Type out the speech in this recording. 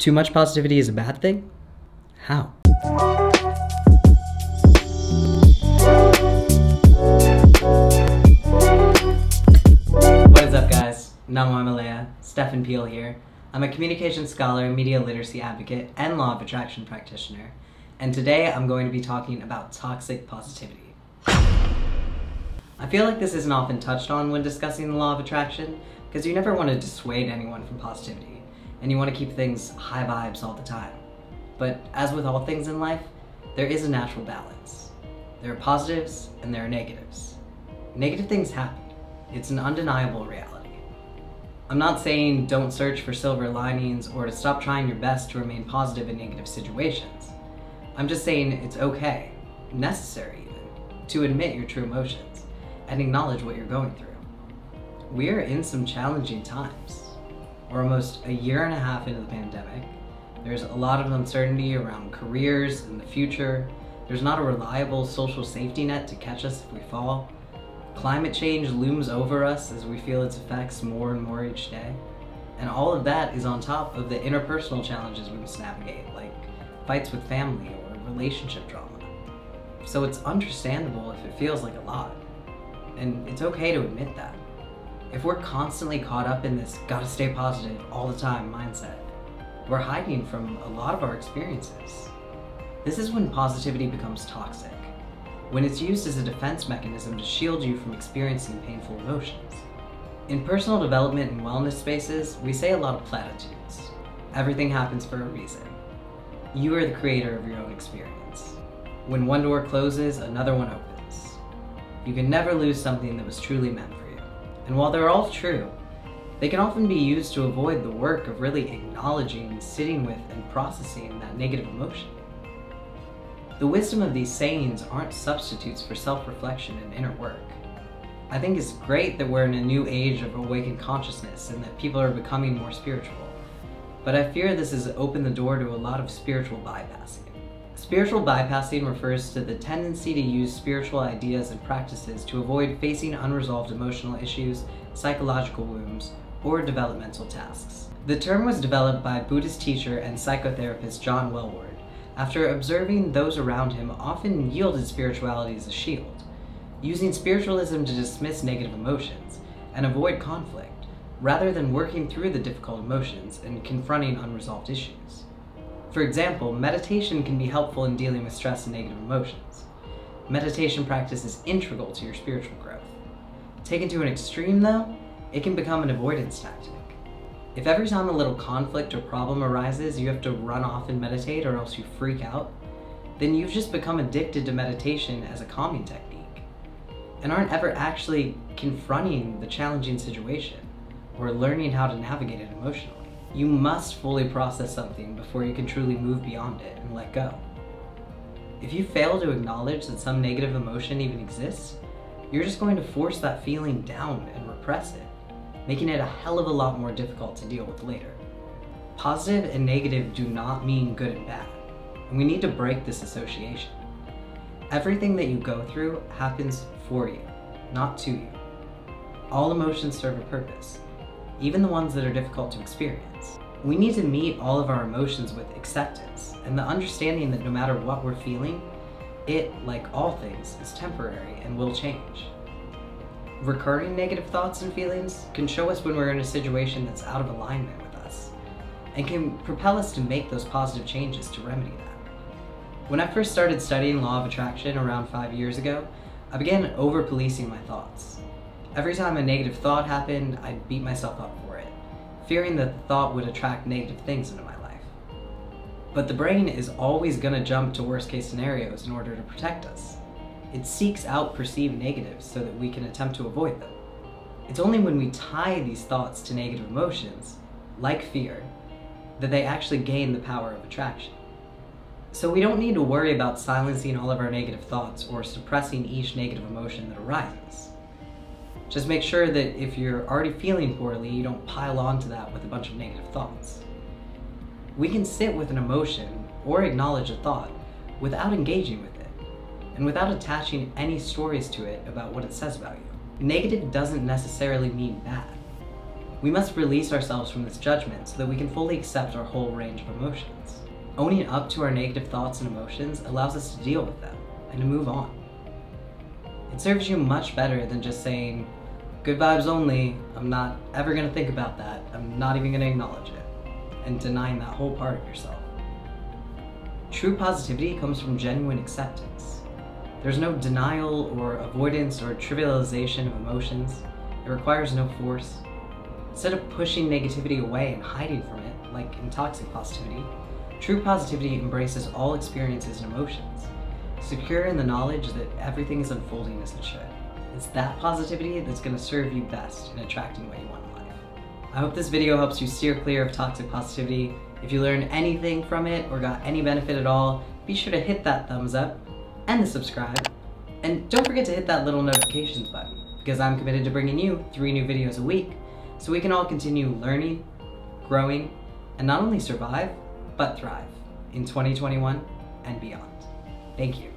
Too much positivity is a bad thing? How? What is up, guys? Namo Himalaya, Stefan Peel here. I'm a communication scholar, media literacy advocate, and law of attraction practitioner. And today I'm going to be talking about toxic positivity. I feel like this isn't often touched on when discussing the law of attraction, because you never want to dissuade anyone from positivity, and you want to keep things high vibes all the time. But as with all things in life, there is a natural balance. There are positives and there are negatives. Negative things happen. It's an undeniable reality. I'm not saying don't search for silver linings or to stop trying your best to remain positive in negative situations. I'm just saying it's okay, necessary even, to admit your true emotions and acknowledge what you're going through. We're in some challenging times. We're almost a year and a half into the pandemic. There's a lot of uncertainty around careers and the future. There's not a reliable social safety net to catch us if we fall. Climate change looms over us as we feel its effects more and more each day. And all of that is on top of the interpersonal challenges we must navigate, like fights with family or relationship drama. So it's understandable if it feels like a lot. And it's okay to admit that. If we're constantly caught up in this gotta stay positive all the time mindset, we're hiding from a lot of our experiences. This is when positivity becomes toxic, when it's used as a defense mechanism to shield you from experiencing painful emotions. In personal development and wellness spaces, we say a lot of platitudes. Everything happens for a reason. You are the creator of your own experience. When one door closes, another one opens. You can never lose something that was truly meant for you. And while they're all true, they can often be used to avoid the work of really acknowledging, sitting with, and processing that negative emotion. The wisdom of these sayings aren't substitutes for self-reflection and inner work. I think it's great that we're in a new age of awakened consciousness and that people are becoming more spiritual. But I fear this has opened the door to a lot of spiritual bypassing. Spiritual bypassing refers to the tendency to use spiritual ideas and practices to avoid facing unresolved emotional issues, psychological wounds, or developmental tasks. The term was developed by Buddhist teacher and psychotherapist John Welwood after observing those around him often yielded spirituality as a shield, using spiritualism to dismiss negative emotions and avoid conflict, rather than working through the difficult emotions and confronting unresolved issues. For example, meditation can be helpful in dealing with stress and negative emotions. Meditation practice is integral to your spiritual growth. Taken to an extreme though, it can become an avoidance tactic. If every time a little conflict or problem arises, you have to run off and meditate or else you freak out, then you've just become addicted to meditation as a calming technique and aren't ever actually confronting the challenging situation or learning how to navigate it emotionally. You must fully process something before you can truly move beyond it and let go. If you fail to acknowledge that some negative emotion even exists, you're just going to force that feeling down and repress it, making it a hell of a lot more difficult to deal with later. Positive and negative do not mean good and bad, and we need to break this association. Everything that you go through happens for you, not to you. All emotions serve a purpose, even the ones that are difficult to experience. We need to meet all of our emotions with acceptance and the understanding that no matter what we're feeling, it, like all things, is temporary and will change. Recurring negative thoughts and feelings can show us when we're in a situation that's out of alignment with us and can propel us to make those positive changes to remedy that. When I first started studying law of attraction around 5 years ago, I began over-policing my thoughts. Every time a negative thought happened, I'd beat myself up for it, fearing that the thought would attract negative things into my life. But the brain is always going to jump to worst-case scenarios in order to protect us. It seeks out perceived negatives so that we can attempt to avoid them. It's only when we tie these thoughts to negative emotions, like fear, that they actually gain the power of attraction. So we don't need to worry about silencing all of our negative thoughts or suppressing each negative emotion that arises. Just make sure that if you're already feeling poorly, you don't pile onto that with a bunch of negative thoughts. We can sit with an emotion or acknowledge a thought without engaging with it, and without attaching any stories to it about what it says about you. Negative doesn't necessarily mean bad. We must release ourselves from this judgment so that we can fully accept our whole range of emotions. Owning up to our negative thoughts and emotions allows us to deal with them and to move on. It serves you much better than just saying, good vibes only, I'm not ever gonna think about that, I'm not even gonna acknowledge it, and denying that whole part of yourself. True positivity comes from genuine acceptance. There's no denial or avoidance or trivialization of emotions. It requires no force. Instead of pushing negativity away and hiding from it, like in toxic positivity, true positivity embraces all experiences and emotions, secure in the knowledge that everything is unfolding as it should. It's that positivity that's going to serve you best in attracting what you want in life. I hope this video helps you steer clear of toxic positivity. If you learned anything from it or got any benefit at all, be sure to hit that thumbs up and the subscribe. And don't forget to hit that little notifications button, because I'm committed to bringing you 3 new videos a week so we can all continue learning, growing, and not only survive, but thrive in 2021 and beyond. Thank you.